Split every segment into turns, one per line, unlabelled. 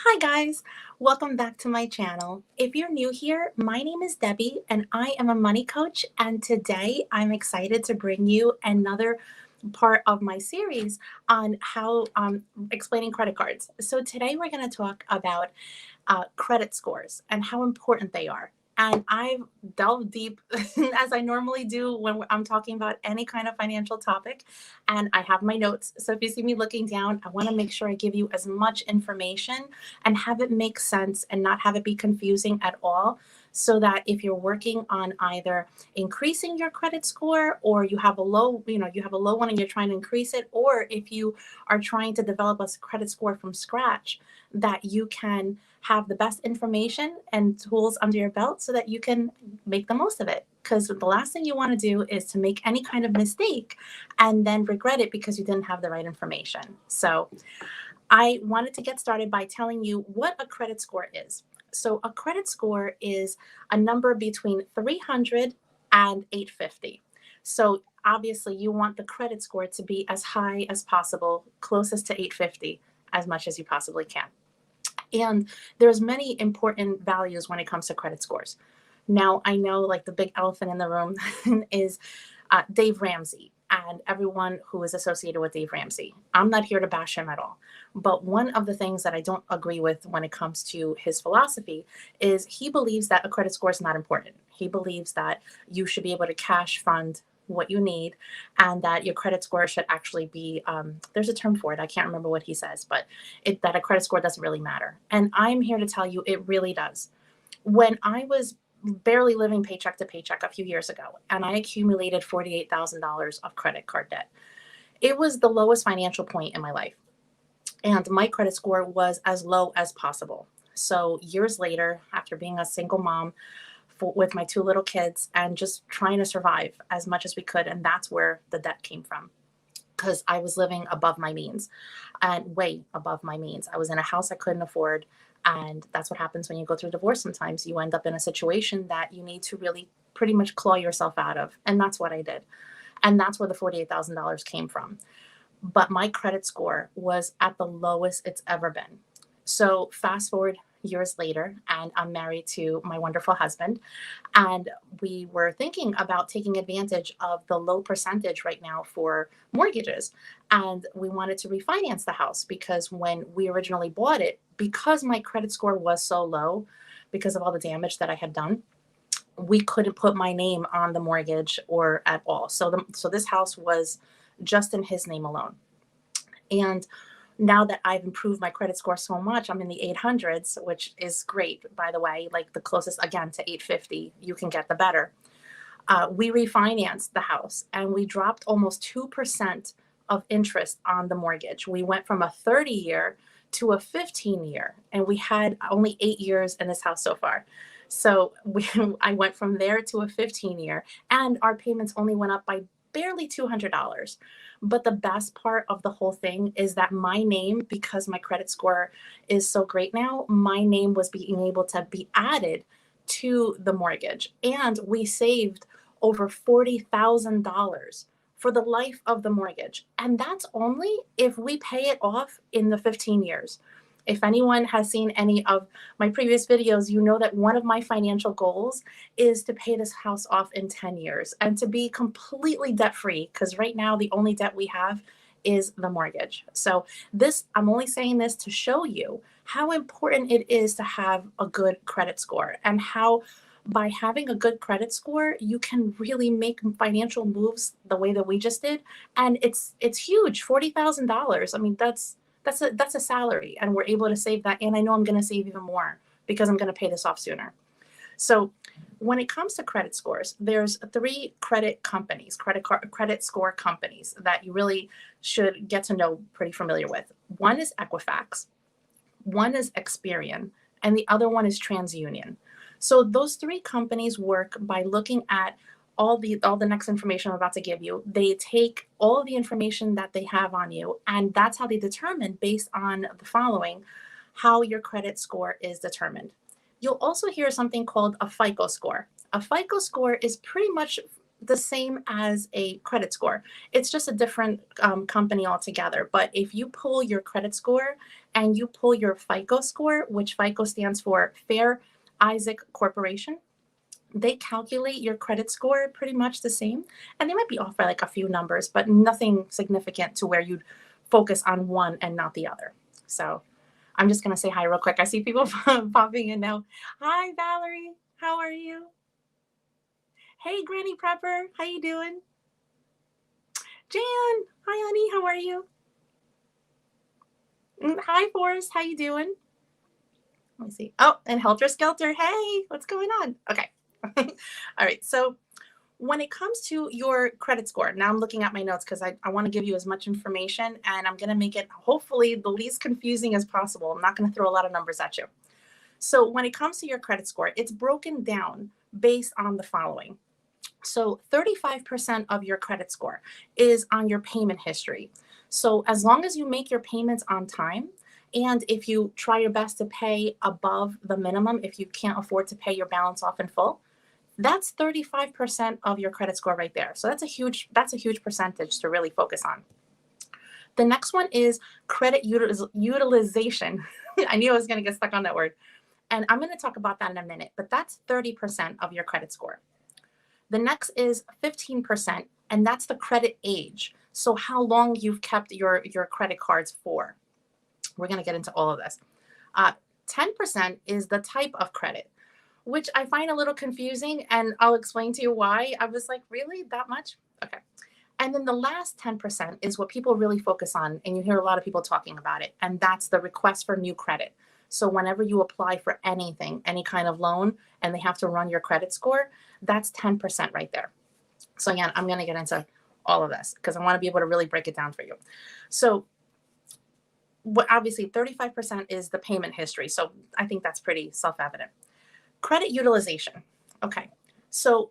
Hi guys, welcome back to my channel. If you're new here, my name is Debbie and I am a money coach, and today I'm excited to bring you another part of my series on how explaining credit cards. So today we're going to talk about credit scores and how important they are. And I've delved deep as I normally do when I'm talking about any kind of financial topic. And I have my notes. So if you see me looking down, I want to make sure I give you as much information and have it make sense and not have it be confusing at all. So that if you're working on either increasing your credit score, or you have a low, you have a low one and you're trying to increase it, or if you are trying to develop a credit score from scratch, that you can have the best information and tools under your belt so that you can make the most of it. Because the last thing you want to do is to make any kind of mistake and then regret it because you didn't have the right information. So I wanted to get started by telling you what a credit score is. So a credit score is a number between 300 and 850. So obviously you want the credit score to be as high as possible, closest to 850 as much as you possibly can. And there's many important values when it comes to credit scores. Now, I know like the big elephant in the room is Dave Ramsey and everyone who is associated with Dave Ramsey. I'm not here to bash him at all. But one of the things that I don't agree with when it comes to his philosophy is he believes that a credit score is not important. He believes that you should be able to cash fund what you need, and that your credit score should actually be, there's a term for it, I can't remember what he says, but that a credit score doesn't really matter. And I'm here to tell you it really does. When I was barely living paycheck to paycheck a few years ago, and I accumulated $48,000 of credit card debt, it was the lowest financial point in my life. And my credit score was as low as possible. So years later, after being a single mom with my two little kids and just trying to survive as much as we could, and that's where the debt came from, because I was living above my means and way above my means. I was in a house I couldn't afford. And that's what happens when you go through divorce. Sometimes you end up in a situation that you need to really pretty much claw yourself out of. And that's what I did. And that's where the $48,000 came from. But my credit score was at the lowest it's ever been. So fast forward years later, and I'm married to my wonderful husband, and we were thinking about taking advantage of the low percentage right now for mortgages. And we wanted to refinance the house because when we originally bought it, because my credit score was so low, because of all the damage that I had done, we couldn't put my name on the mortgage or at all. So this house was just in his name alone. And now that I've improved my credit score so much, I'm in the 800s, which is great, by the way. Like the closest, again, to 850 you can get, the better. We refinanced the house and we dropped almost 2% of interest on the mortgage. We went from a 30-year to a 15-year, and we had only 8 years in this house so far. So I went from there to a 15-year, and our payments only went up by barely $200. But the best part of the whole thing is that my name, because my credit score is so great now, my name was being able to be added to the mortgage. And we saved over $40,000 for the life of the mortgage. And that's only if we pay it off in the 15 years. If anyone has seen any of my previous videos, you know that one of my financial goals is to pay this house off in 10 years and to be completely debt free, because right now the only debt we have is the mortgage. So I'm only saying this to show you how important it is to have a good credit score, and how by having a good credit score, you can really make financial moves the way that we just did. And it's huge, $40,000. I mean, that's a salary, and we're able to save that. And I know I'm going to save even more because I'm going to pay this off sooner. So when it comes to credit scores, there's 3 credit score companies that you really should get to know, pretty familiar with. One is Equifax, one is Experian, and the other one is TransUnion. So those 3 companies work by looking at all the next information I'm about to give you. They take all of the information that they have on you, and that's how they determine, based on the following, how your credit score is determined. You'll also hear something called a FICO score. A FICO score is pretty much the same as a credit score. It's just a different company altogether. But if you pull your credit score and you pull your FICO score, which FICO stands for Fair Isaac Corporation, they calculate your credit score pretty much the same. And they might be off by like a few numbers, but nothing significant to where you'd focus on one and not the other. So I'm just going to say hi real quick. I see people popping in now. Hi, Valerie. How are you? Hey, Granny Prepper. How you doing? Jan. Hi, honey. How are you? Hi, Forrest. How you doing? Let me see. Oh, and Helter Skelter. Hey, what's going on? Okay. All right. So when it comes to your credit score, now I'm looking at my notes because I want to give you as much information, and I'm going to make it hopefully the least confusing as possible. I'm not going to throw a lot of numbers at you. So when it comes to your credit score, it's broken down based on the following. So 35% of your credit score is on your payment history. So as long as you make your payments on time, and if you try your best to pay above the minimum, if you can't afford to pay your balance off in full, that's 35% of your credit score right there. So that's a huge percentage to really focus on. The next one is credit utilization. I knew I was going to get stuck on that word. And I'm going to talk about that in a minute, but that's 30% of your credit score. The next is 15%, and that's the credit age. So how long you've kept your credit cards for. We're going to get into all of this. 10% is the type of credit, which I find a little confusing, and I'll explain to you why. I was like, really? That much? Okay. And then the last 10% is what people really focus on, and you hear a lot of people talking about it, and that's the request for new credit. So whenever you apply for anything, any kind of loan, and they have to run your credit score, that's 10% right there. So again, I'm going to get into all of this because I want to be able to really break it down for you. So obviously 35% is the payment history. So I think that's pretty self-evident. Credit utilization. Okay. So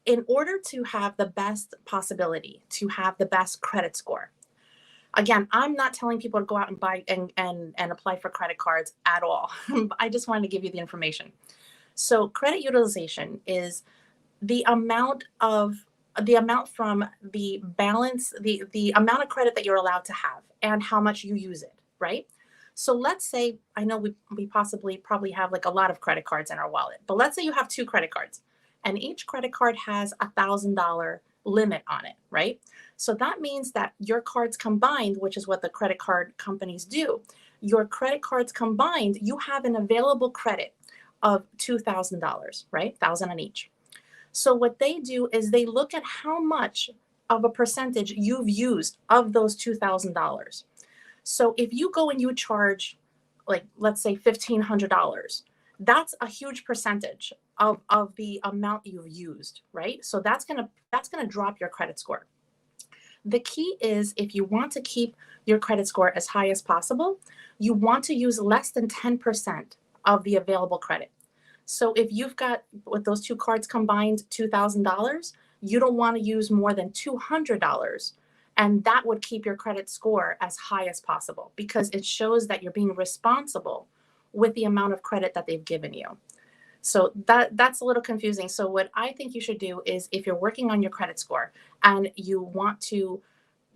in order to have the best possibility to have the best credit score, again, I'm not telling people to go out and buy and apply for credit cards at all. I just wanted to give you the information. So credit utilization is the amount from the balance, the amount of credit that you're allowed to have and how much you use it, right? So let's say, I know we probably have like a lot of credit cards in our wallet, but let's say you have 2 credit cards and each credit card has $1,000 limit on it, right? So that means that your cards combined, which is what the credit card companies do, your credit cards combined, you have an available credit of $2,000, right? 1,000 on each. So what they do is they look at how much of a percentage you've used of those $2,000. So if you go and you charge, like, let's say $1,500, that's a huge percentage of the amount you've used, right? So that's gonna drop your credit score. The key is, if you want to keep your credit score as high as possible, you want to use less than 10% of the available credit. So if you've got, with those 2 cards combined, $2,000, you don't want to use more than $200. And that would keep your credit score as high as possible because it shows that you're being responsible with the amount of credit that they've given you. So that's a little confusing. So what I think you should do is, if you're working on your credit score and you want to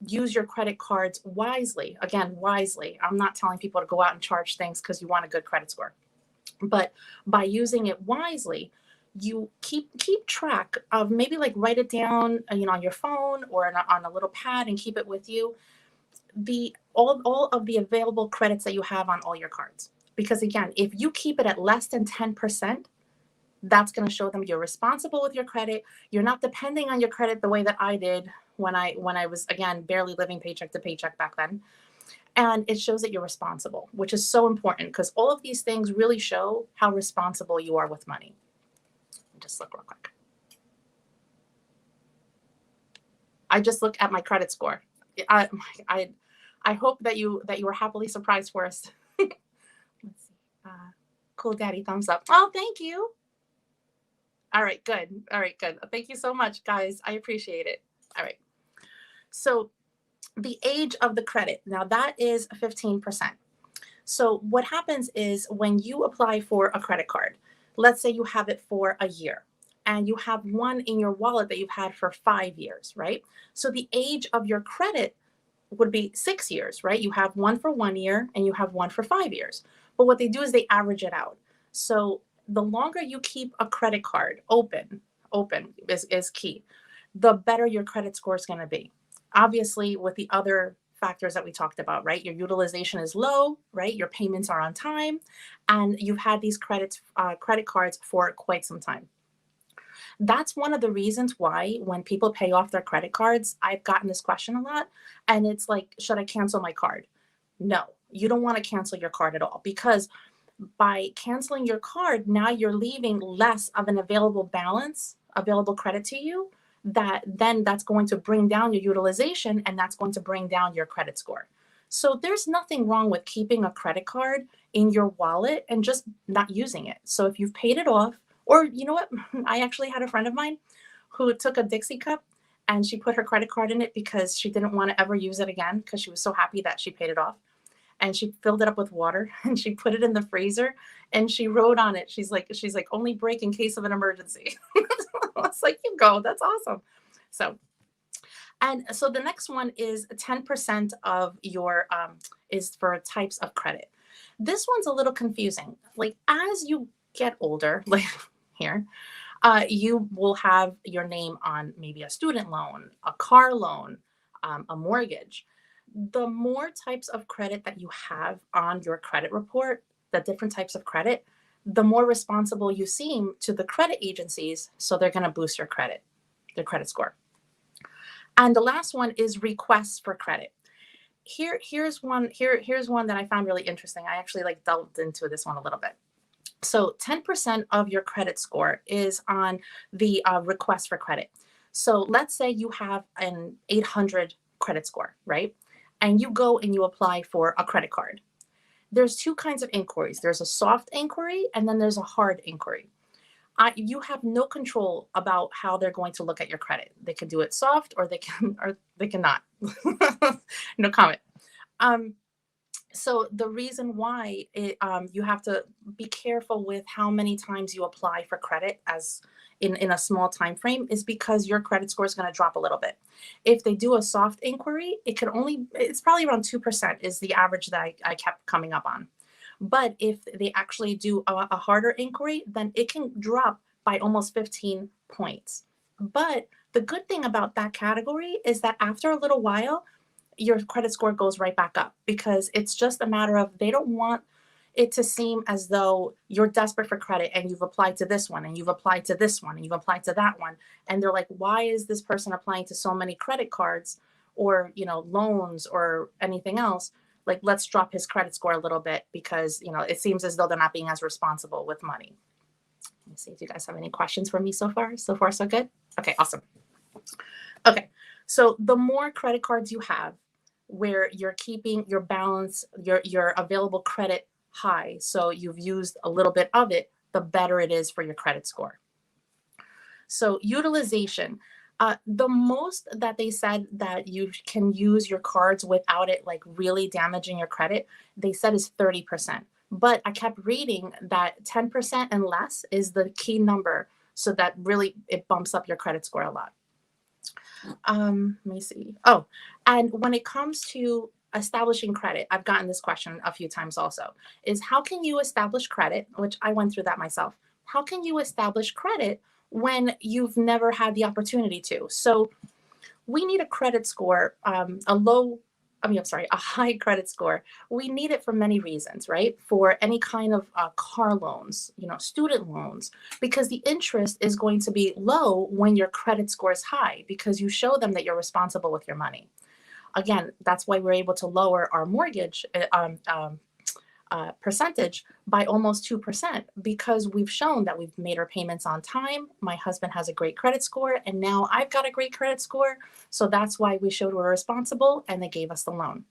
use your credit cards wisely, again, wisely, I'm not telling people to go out and charge things because you want a good credit score. But by using it wisely, you keep track of, maybe like write it down, on your phone or on a little pad and keep it with you, all of the available credits that you have on all your cards. Because again, if you keep it at less than 10%, that's going to show them you're responsible with your credit. You're not depending on your credit the way that I did when I was, again, barely living paycheck to paycheck back then. And it shows that you're responsible, which is so important because all of these things really show how responsible you are with money. Just look real quick. I just look at my credit score. I hope that you were happily surprised for us. Let's see. Cool Daddy, thumbs up. Oh, thank you. All right, good. All right, good. Thank you so much, guys. I appreciate it. All right. So the age of the credit, now that is 15%. So what happens is, when you apply for a credit card, let's say you have it for a year and you have one in your wallet that you've had for 5 years, right? So the age of your credit would be 6 years, right? You have one for 1 year and you have one for 5 years. But what they do is they average it out. So the longer you keep a credit card open is key, the better your credit score is going to be. Obviously, with the other factors that we talked about, right? Your utilization is low, right? Your payments are on time, and you've had these credit cards for quite some time. That's one of the reasons why when people pay off their credit cards, I've gotten this question a lot, and it's like, should I cancel my card? No, you don't want to cancel your card at all, because by canceling your card, now you're leaving less of an available balance, available credit to you, that then that's going to bring down your utilization, and that's going to bring down your credit score. So there's nothing wrong with keeping a credit card in your wallet and just not using it. So if you've paid it off, or you know what, I actually had a friend of mine who took a Dixie cup and she put her credit card in it because she didn't want to ever use it again because she was so happy that she paid it off, and she filled it up with water and she put it in the freezer and she wrote on it. She's like, only break in case of an emergency. I was like, you go, that's awesome. So, and so the next one is 10% of your, is for types of credit. This one's a little confusing. Like as you get older, like here, you will have your name on maybe a student loan, a car loan, a mortgage. The more types of credit that you have on your credit report, the different types of credit, the more responsible you seem to the credit agencies. So they're going to boost your credit, their credit score. And the last one is requests for credit. Here's one that I found really interesting. I actually like delved into this one a little bit. So 10% of your credit score is on the request for credit. So let's say you have an 800 credit score, right? And you go and you apply for a credit card. There's two kinds of inquiries. There's a soft inquiry and then there's a hard inquiry. You have no control about how they're going to look at your credit. They can do it soft or they cannot. No comment. So the reason why you have to be careful with how many times you apply for credit as in a small time frame is because your credit score is going to drop a little bit. If they do a soft inquiry, it's probably around 2% is the average that I kept coming up on. But if they actually do a harder inquiry, then it can drop by almost 15 points. But the good thing about that category is that after a little while, your credit score goes right back up, because it's just a matter of they don't want it to seem as though you're desperate for credit and you've applied to this one and you've applied to this one and you've applied to that one. And they're like, why is this person applying to so many credit cards or, loans or anything else? Like, let's drop his credit score a little bit because, it seems as though they're not being as responsible with money. Let me see if you guys have any questions for me so far. So far, so good. Okay, awesome. Okay, so the more credit cards you have where you're keeping your balance, your available credit high, so you've used a little bit of it, the better it is for your credit score. So utilization, the most that they said that you can use your cards without it like really damaging your credit, they said is 30%. But I kept reading that 10% and less is the key number, so that really it bumps up your credit score a lot. Let me see. Oh, and when it comes to establishing credit, I've gotten this question a few times also, is how can you establish credit, which I went through that myself. How can you establish credit when you've never had the opportunity to? So we need a credit score, a high credit score. We need it for many reasons, right? For any kind of car loans, student loans, because the interest is going to be low when your credit score is high because you show them that you're responsible with your money. Again, that's why we're able to lower our mortgage percentage by almost 2% because we've shown that we've made our payments on time. My husband has a great credit score and now I've got a great credit score. So that's why we showed we're responsible and they gave us the loan.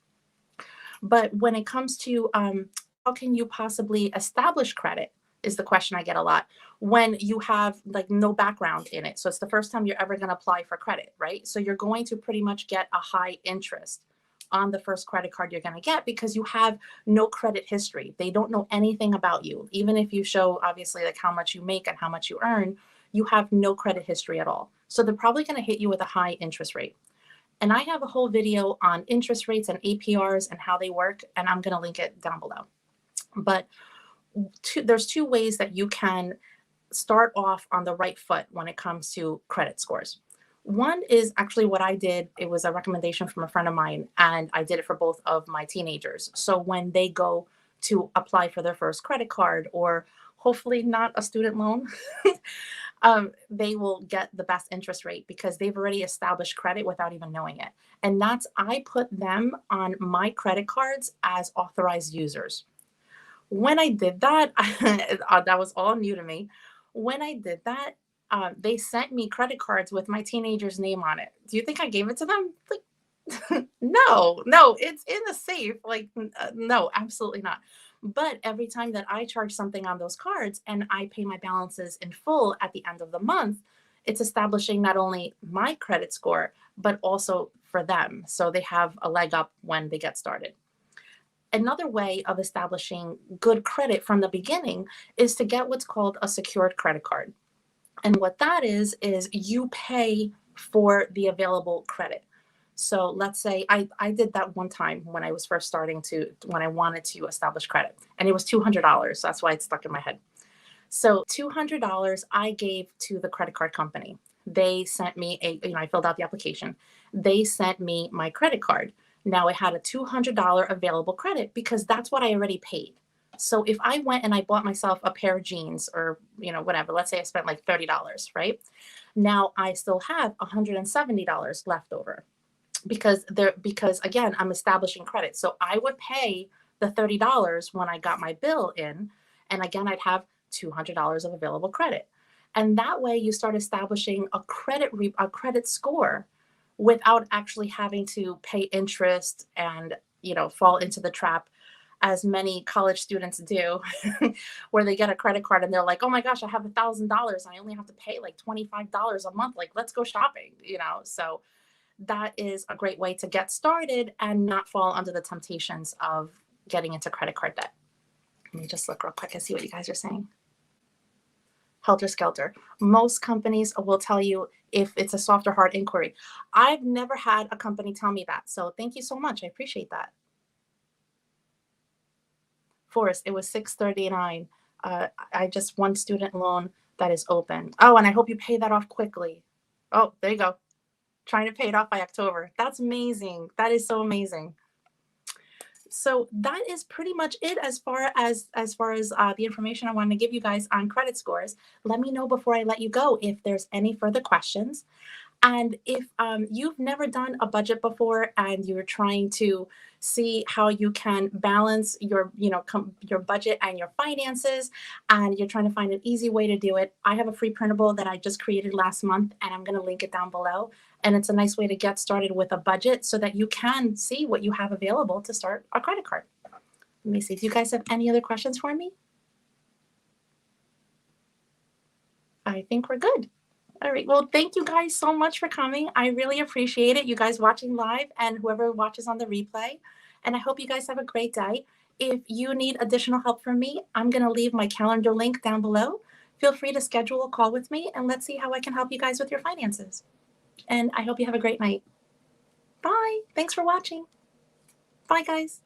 But when it comes to how can you possibly establish credit is the question I get a lot when you have like no background in it. So it's the first time you're ever going to apply for credit, right? So you're going to pretty much get a high interest on the first credit card you're going to get because you have no credit history. They don't know anything about you. Even if you show obviously like how much you make and how much you earn, you have no credit history at all. So they're probably going to hit you with a high interest rate. And I have a whole video on interest rates and APRs and how they work, and I'm going to link it down below. But there's two ways that you can start off on the right foot when it comes to credit scores. One is actually what I did. It was a recommendation from a friend of mine, and I did it for both of my teenagers. So when they go to apply for their first credit card, or hopefully not a student loan, they will get the best interest rate because they've already established credit without even knowing it. And that's, I put them on my credit cards as authorized users. When I did that, that was all new to me. When I did that, they sent me credit cards with my teenager's name on it. Do you think I gave it to them? Like, no, it's in the safe. Like, no, absolutely not. But every time that I charge something on those cards and I pay my balances in full at the end of the month, it's establishing not only my credit score, but also for them. So they have a leg up when they get started. Another way of establishing good credit from the beginning is to get what's called a secured credit card. And what that is you pay for the available credit. So let's say I did that one time when I was first when I wanted to establish credit, and it was $200. So that's why it's stuck in my head. So $200 I gave to the credit card company. They sent me I filled out the application. They sent me my credit card. Now I had a $200 available credit because that's what I already paid. So if I went and I bought myself a pair of jeans or, whatever, let's say I spent like $30, right? Now I still have $170 left over because again, I'm establishing credit. So I would pay the $30 when I got my bill in, and again, I'd have $200 of available credit. And that way you start establishing a credit score without actually having to pay interest and, fall into the trap as many college students do, where they get a credit card and they're like, oh my gosh, I have $1,000 and I only have to pay like $25 a month. Like, let's go shopping. So that is a great way to get started and not fall under the temptations of getting into credit card debt. Let me just look real quick and see what you guys are saying. Helter skelter. Most companies will tell you if it's a soft or hard inquiry. I've never had a company tell me that. So thank you so much. I appreciate that. Forrest, it was 639. I just one student loan that is open. Oh, and I hope you pay that off quickly. Oh, there you go. Trying to pay it off by October. That's amazing. That is so amazing. So that is pretty much it as far as the information I wanted to give you guys on credit scores. Let me know before I let you go if there's any further questions. And if you've never done a budget before and you're trying to see how you can balance your budget and your finances, and you're trying to find an easy way to do it, I have a free printable that I just created last month, and I'm going to link it down below. And it's a nice way to get started with a budget so that you can see what you have available to start a credit card. Let me see if you guys have any other questions for me. I think we're good. All right. Well, thank you guys so much for coming. I really appreciate it. You guys watching live and whoever watches on the replay. And I hope you guys have a great day. If you need additional help from me, I'm going to leave my calendar link down below. Feel free to schedule a call with me and let's see how I can help you guys with your finances. And I hope you have a great night. Bye. Thanks for watching. Bye, guys.